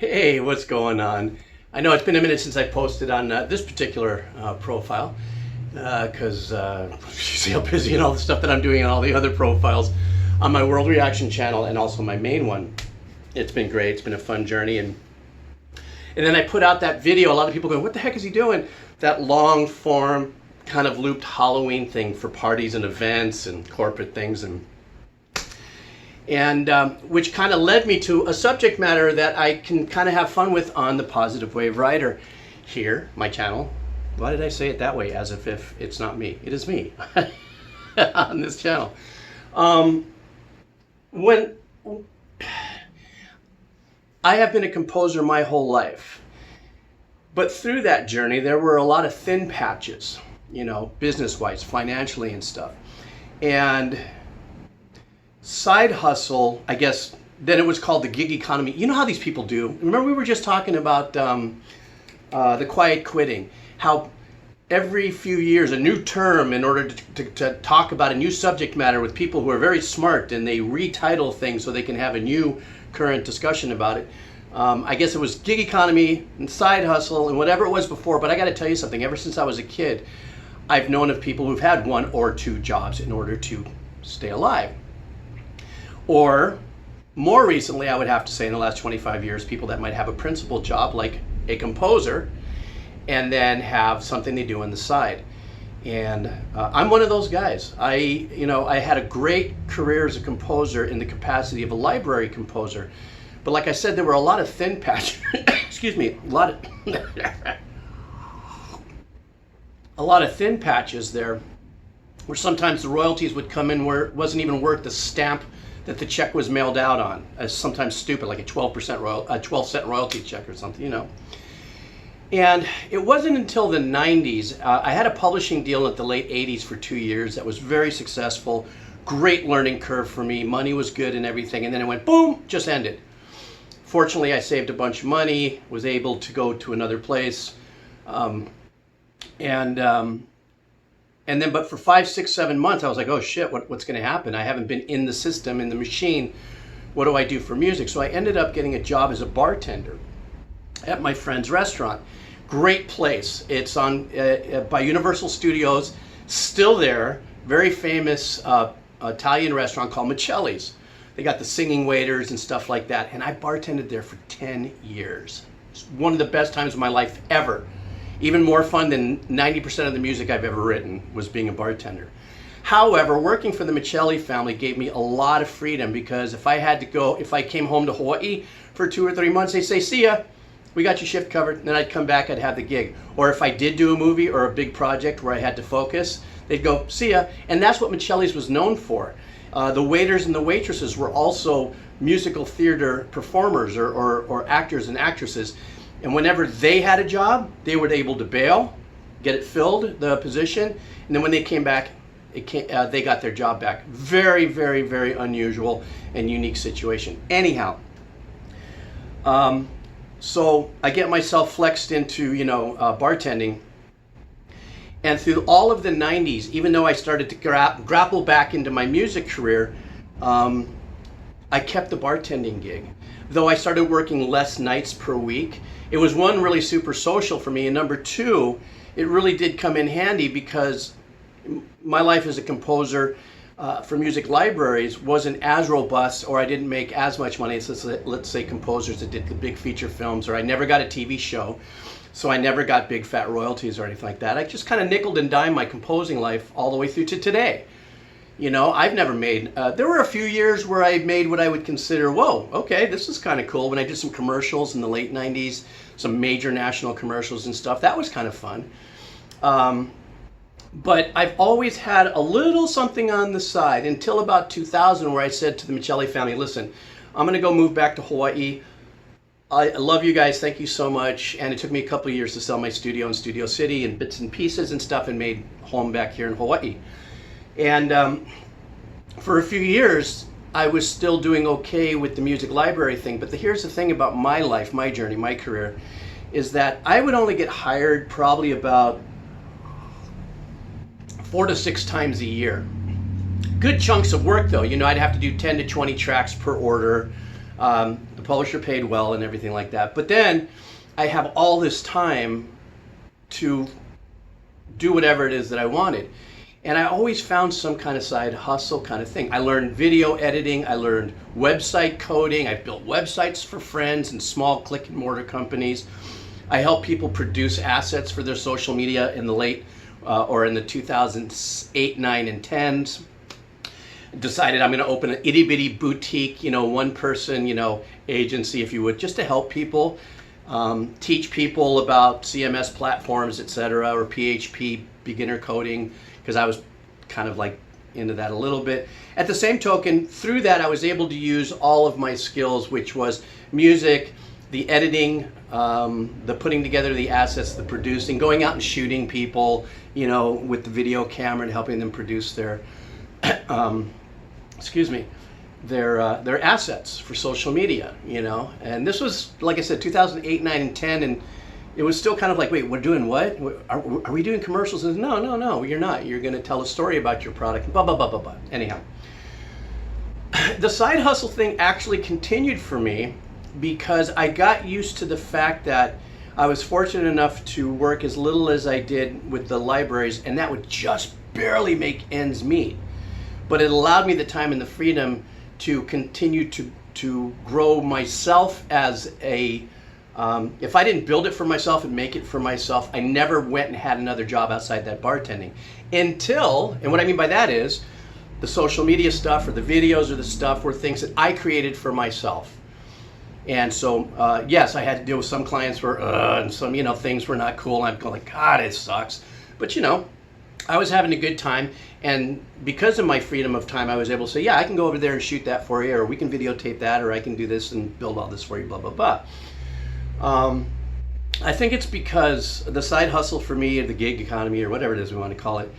Hey, what's going on? I know it's been a minute since I posted on this particular profile because you see how busy and all the stuff that I'm doing on all the other profiles on my World Reaction channel and also my main one. It's been great. It's been a fun journey. And then I put out that video. A lot of people go, what the heck is he doing? That long form kind of looped Halloween thing for parties and events and corporate things and which kind of led me to a subject matter that I can kind of have fun with on the Positive Wave Rider here, my channel. Why did I say it that way? As if it's not me. It is me on this channel. When I have been a composer my whole life, but through that journey there were a lot of thin patches, business-wise, financially and stuff. And side hustle, I guess, then it was called the gig economy. You know how these people do? Remember we were just talking about the quiet quitting, how every few years a new term in order to talk about a new subject matter with people who are very smart, and they retitle things so they can have a new current discussion about it. I guess it was gig economy and side hustle and whatever it was before, but I got to tell you something. Ever since I was a kid, I've known of people who've had one or two jobs in order to stay alive. Or more recently, I would have to say in the last 25 years, people that might have a principal job like a composer and then have something they do on the side. And I'm one of those guys. I had a great career as a composer in the capacity of a library composer. But like I said, there were a lot of thin patches, excuse me, a lot of thin patches there where sometimes the royalties would come in where it wasn't even worth the stamp that the check was mailed out on, as sometimes stupid, like a 12 cent royalty check or something, And it wasn't until the 90s, I had a publishing deal at the late 80s for 2 years that was very successful, great learning curve for me, money was good and everything, and then it went boom, just ended. Fortunately, I saved a bunch of money, was able to go to another place, and then, but for 5, 6, 7 months, I was like, oh shit, what's going to happen? I haven't been in the system, in the machine. What do I do for music? So I ended up getting a job as a bartender at my friend's restaurant. Great place. It's on by Universal Studios, still there. Very famous Italian restaurant called Michelli's. They got the singing waiters and stuff like that. And I bartended there for 10 years. It's one of the best times of my life ever. Even more fun than 90% of the music I've ever written was being a bartender. However, working for the Michelli family gave me a lot of freedom, because if I came home to Hawaii for 2 or 3 months, they say, see ya, we got your shift covered. And then I'd come back, I'd have the gig. Or if I did do a movie or a big project where I had to focus, they'd go, see ya. And that's what Michelli's was known for. The waiters and the waitresses were also musical theater performers or actors and actresses. And whenever they had a job, they were able to bail, get it filled, the position, and then when they came back, they got their job back. Very, very, very unusual and unique situation. Anyhow, so I get myself flexed into, bartending. And through all of the 90s, even though I started to grapple back into my music career, I kept the bartending gig. Though I started working less nights per week, it was one, really super social for me, and number two, it really did come in handy because my life as a composer for music libraries wasn't as robust, or I didn't make as much money as, let's say, composers that did the big feature films, or I never got a TV show, so I never got big fat royalties or anything like that. I just kind of nickeled and dimed my composing life all the way through to today. I've never made, there were a few years where I made what I would consider, whoa, okay, this is kind of cool. When I did some commercials in the late 90s, some major national commercials and stuff, that was kind of fun. But I've always had a little something on the side until about 2000, where I said to the Michelli family, listen, I'm going to go move back to Hawaii. I love you guys, thank you so much. And it took me a couple of years to sell my studio in Studio City and bits and pieces and stuff, and made home back here in Hawaii. And for a few years, I was still doing okay with the music library thing. But here's the thing about my life, my journey, my career, is that I would only get hired probably about 4 to 6 times a year. Good chunks of work though. I'd have to do 10 to 20 tracks per order. The publisher paid well and everything like that. But then I have all this time to do whatever it is that I wanted. And I always found some kind of side hustle kind of thing. I learned video editing, I learned website coding, I built websites for friends and small click and mortar companies. I help people produce assets for their social media in the late or in the 2008, 9, and 10s. Decided I'm going to open an itty bitty boutique, one person, agency, if you would, just to help people, teach people about CMS platforms, etc., or PHP, beginner coding, because I was kind of like into that a little bit. At the same token, through that, I was able to use all of my skills, which was music, the editing, the putting together the assets, the producing, going out and shooting people, with the video camera and helping them produce their, their assets for social media, And this was, like I said, 2008, 9, and 10, and it was still kind of like, wait, we're doing what? Are we doing commercials? And no, you're not. You're going to tell a story about your product, blah, blah, blah, blah, blah. Anyhow, the side hustle thing actually continued for me because I got used to the fact that I was fortunate enough to work as little as I did with the libraries, and that would just barely make ends meet. But it allowed me the time and the freedom to continue to grow myself as a if I didn't build it for myself and make it for myself, I never went and had another job outside that bartending until, and what I mean by that is the social media stuff or the videos or the stuff were things that I created for myself. And so, yes, I had to deal with some clients where, and some, things were not cool. I'm going, God, it sucks. But, I was having a good time. And because of my freedom of time, I was able to say, yeah, I can go over there and shoot that for you, or we can videotape that, or I can do this and build all this for you, blah, blah, blah. I think it's because the side hustle for me, or the gig economy, or whatever it is we want to call it,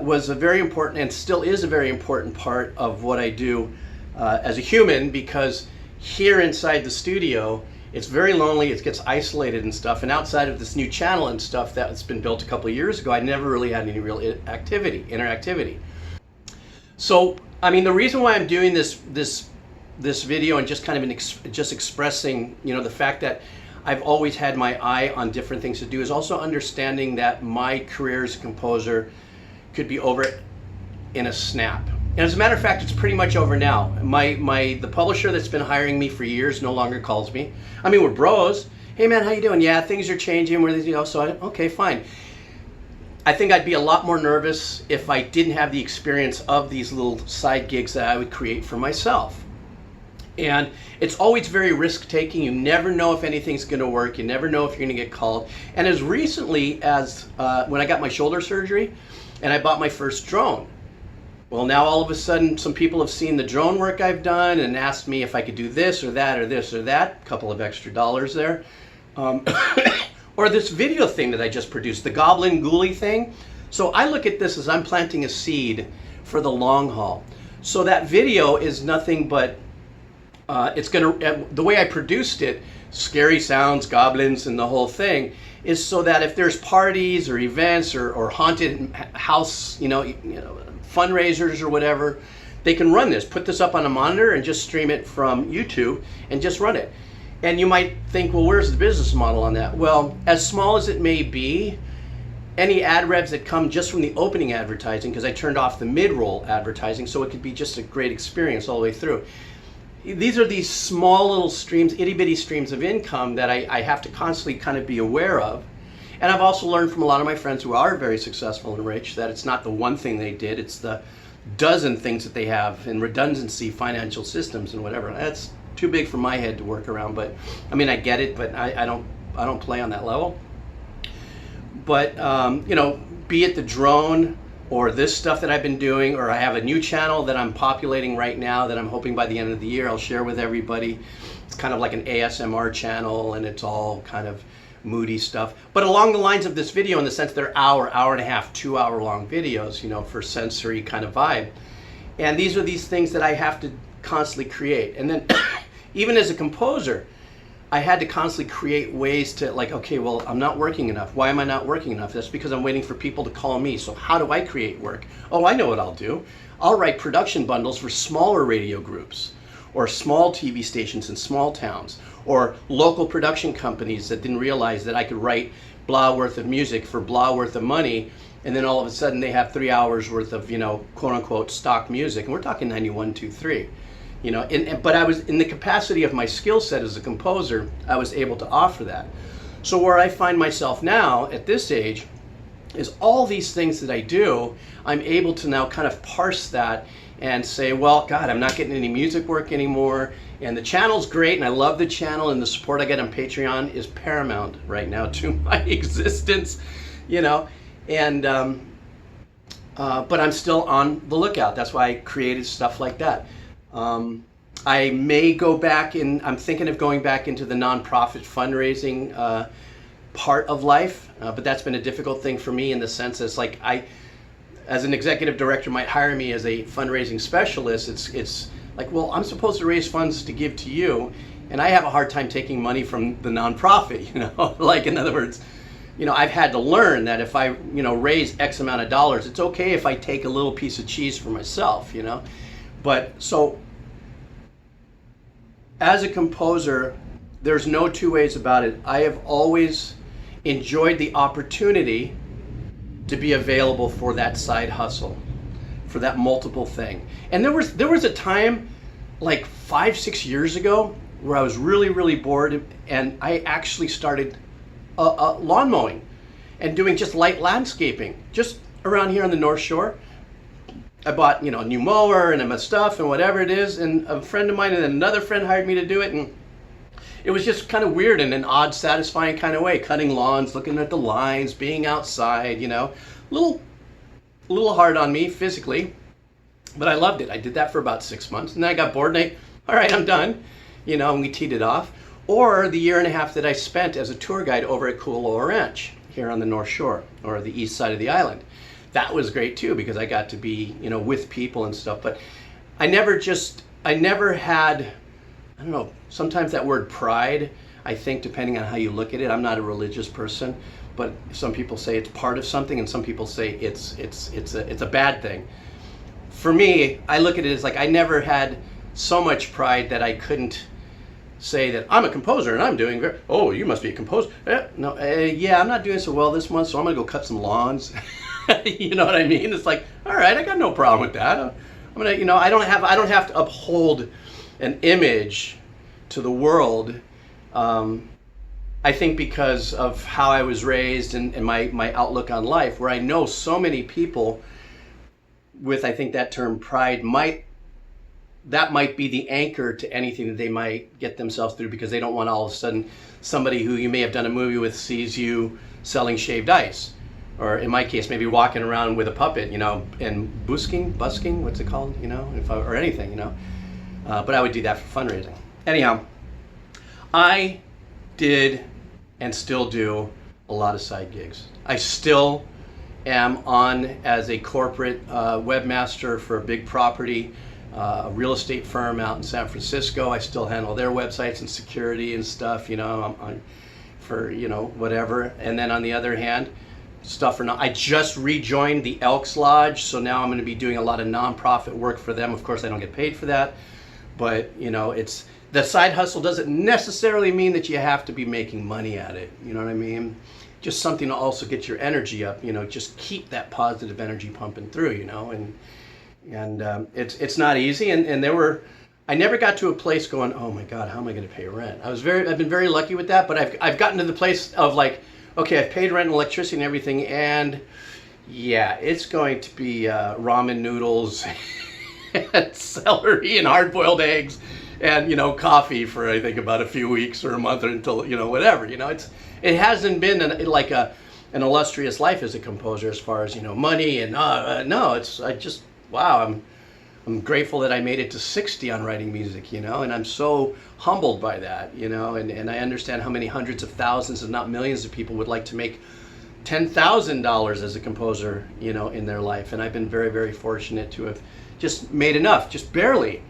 was a very important and still is a very important part of what I do as a human, because here inside the studio, it's very lonely, it gets isolated and stuff, and outside of this new channel and stuff that's been built a couple of years ago, I never really had any real interactivity. So, I mean, the reason why I'm doing this video and just kind of just expressing, the fact that I've always had my eye on different things to do is also understanding that my career as a composer could be over in a snap. And as a matter of fact, it's pretty much over now. The publisher that's been hiring me for years no longer calls me. I mean, we're bros. Hey man, how you doing? Yeah, things are changing. Okay, fine. I think I'd be a lot more nervous if I didn't have the experience of these little side gigs that I would create for myself. And it's always very risk-taking. You never know if anything's going to work. You never know if you're going to get called. And as recently as when I got my shoulder surgery and I bought my first drone, well, now all of a sudden some people have seen the drone work I've done and asked me if I could do this or that or this or that, a couple of extra dollars there. Or this video thing that I just produced, the Goblin Ghoulie thing. So I look at this as I'm planting a seed for the long haul. So that video is nothing but the way I produced it, scary sounds, goblins, and the whole thing, is so that if there's parties or events or haunted house, fundraisers or whatever, they can run this, put this up on a monitor and just stream it from YouTube and just run it. And you might think, well, where's the business model on that? Well, as small as it may be, any ad revs that come just from the opening advertising, because I turned off the mid-roll advertising so it could be just a great experience all the way through. These are these small little streams, itty-bitty streams of income that I have to constantly kind of be aware of. And I've also learned from a lot of my friends who are very successful and rich that it's not the one thing they did, it's the dozen things that they have in redundancy, financial systems and whatever. That's too big for my head to work around, but I mean, I get it, but I don't play on that level. But be it the drone or this stuff that I've been doing, or I have a new channel that I'm populating right now that I'm hoping by the end of the year I'll share with everybody. It's kind of like an ASMR channel, and it's all kind of moody stuff, but along the lines of this video, in the sense they're hour and a half, 2 hour long videos, for sensory kind of vibe. And these are these things that I have to constantly create. And then even as a composer, I had to constantly create ways to, like, okay, well, I'm not working enough. Why am I not working enough? That's because I'm waiting for people to call me. So how do I create work? Oh, I know what I'll do. I'll write production bundles for smaller radio groups, or small TV stations in small towns, or local production companies that didn't realize that I could write blah worth of music for blah worth of money, and then all of a sudden they have 3 hours worth of, quote unquote stock music, and we're talking 91, 2, 3. But I was in the capacity of my skill set as a composer, I was able to offer that. So where I find myself now at this age is all these things that I do, I'm able to now kind of parse that and say, well, God, I'm not getting any music work anymore, and the channel's great, and I love the channel, and the support I get on Patreon is paramount right now to my existence, and but I'm still on the lookout. That's why I created stuff like that. I may go back I'm thinking of going back into the nonprofit fundraising part of life, but that's been a difficult thing for me in the sense that it's like as an executive director might hire me as a fundraising specialist, it's like, well, I'm supposed to raise funds to give to you, and I have a hard time taking money from the nonprofit, like, in other words, I've had to learn that if I, raise X amount of dollars, it's okay if I take a little piece of cheese for myself, But so as a composer, there's no two ways about it. I have always enjoyed the opportunity to be available for that side hustle, for that multiple thing. And there was a time like 5-6 years ago where I was really, really bored, and I actually started lawn mowing and doing just light landscaping just around here on the North Shore. I bought, a new mower and my stuff and whatever it is, and a friend of mine and another friend hired me to do it, and it was just kind of weird in an odd, satisfying kind of way, cutting lawns, looking at the lines, being outside, a little hard on me physically, but I loved it. I did that for about 6 months, and then I got bored, and all right, I'm done, and we teed it off. Or the year and a half that I spent as a tour guide over at Kualoa Ranch here on the North Shore, or the east side of the island. That was great too, because I got to be, with people and stuff. But I never had, I don't know, sometimes that word pride, I think, depending on how you look at it, I'm not a religious person, but some people say it's part of something, and some people say it's a bad thing. For me, I look at it as like I never had so much pride that I couldn't say that I'm a composer and I'm doing very, oh, you must be a composer. Yeah, I'm not doing so well this month, so I'm gonna go cut some lawns. You know what I mean? It's like, all right, I got no problem with that. I'm gonna, I don't have to uphold an image to the world. I think because of how I was raised and my outlook on life, where I know so many people with, I think that term pride might be the anchor to anything that they might get themselves through, because they don't want all of a sudden somebody who you may have done a movie with sees you selling shaved ice. Or in my case, maybe walking around with a puppet, and busking, what's it called, or anything, But I would do that for fundraising. Anyhow, I did and still do a lot of side gigs. I still am on as a corporate webmaster for a big property, a real estate firm out in San Francisco. I still handle their websites and security and stuff, for, whatever. And then on the other hand, stuff or not. I just rejoined the Elks Lodge, so now I'm going to be doing a lot of nonprofit work for them. Of course, I don't get paid for that, but it's the side hustle doesn't necessarily mean that you have to be making money at it. You know what I mean? Just something to also get your energy up. Just keep that positive energy pumping through. And it's not easy. And I never got to a place going, oh my God, how am I going to pay rent? I've been very lucky with that, but I've gotten to the place of like, okay, I've paid rent and electricity and everything, and yeah, it's going to be ramen noodles and celery and hard-boiled eggs and, coffee for, I think, about a few weeks or a month or until, whatever. It hasn't been an illustrious life as a composer as far as, money and, no, wow, I'm grateful that I made it to 60 on writing music, and I'm so humbled by that, and I understand how many hundreds of thousands, if not millions of people would like to make $10,000 as a composer, in their life. And I've been very, very fortunate to have just made enough, just barely.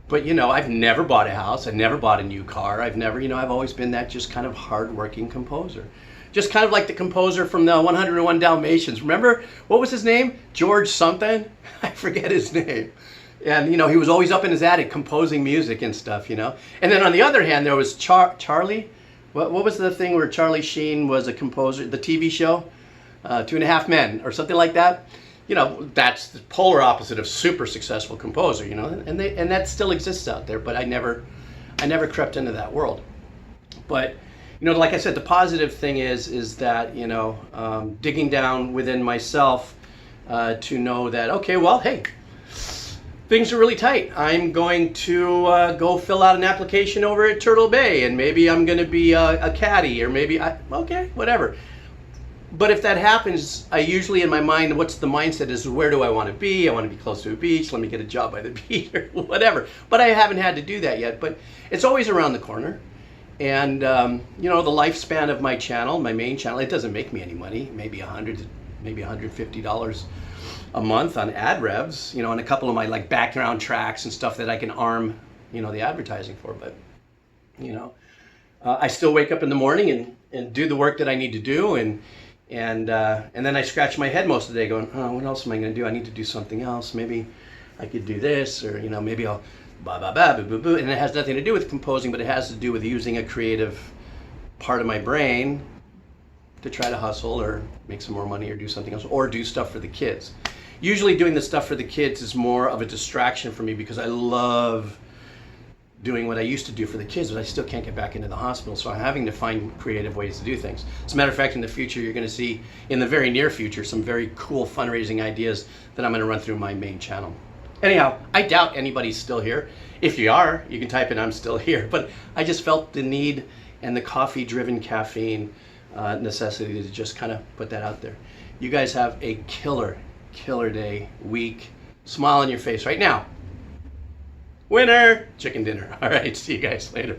But, I've never bought a house. I've never bought a new car. I've never, I've always been that just kind of hardworking composer. Just kind of like the composer from the 101 Dalmatians. Remember, what was his name? George something? I forget his name. And, you know, he was always up in his attic composing music and stuff, you know. And then on the other hand, there was Charlie. What was the thing where Charlie Sheen was a composer, the TV show? 2.5 Men or something like that. You know, that's the polar opposite of super successful composer, you know. And that still exists out there, but I never crept into that world. But, you know, like I said, the positive thing is that, you know, digging down within myself to know that, okay, well, hey, things are really tight. I'm going to go fill out an application over at Turtle Bay, and maybe I'm going to be a caddy, or maybe okay, whatever. But if that happens, I usually in my mind, what's the mindset is, where do I want to be? I want to be close to a beach. Let me get a job by the beach or whatever. But I haven't had to do that yet. But it's always around the corner. And you know, the lifespan of my channel, my main channel, it doesn't make me any money. Maybe $100, maybe $150 a month on ad revs, you know, and a couple of my like background tracks and stuff that I can arm, you know, the advertising for. But, you know, I still wake up in the morning and do the work that I need to do, and then I scratch my head most of the day going, oh, what else am I going to do? I need to do something else. Maybe I could do this, or, you know, maybe I'll boo. And it has nothing to do with composing, but it has to do with using a creative part of my brain to try to hustle or make some more money or do something else, or do stuff for the kids. Usually doing the stuff for the kids is more of a distraction for me, because I love doing what I used to do for the kids, but I still can't get back into the hospital. So I'm having to find creative ways to do things. As a matter of fact, in the future, you're going to see, in the very near future, some very cool fundraising ideas that I'm going to run through my main channel. Anyhow, I doubt anybody's still here. If you are, you can type in I'm still here. But I just felt the need and the coffee-driven caffeine necessity to just kind of put that out there. You guys have a killer day, week. Smile on your face right now. Winner! Chicken dinner. All right, see you guys later.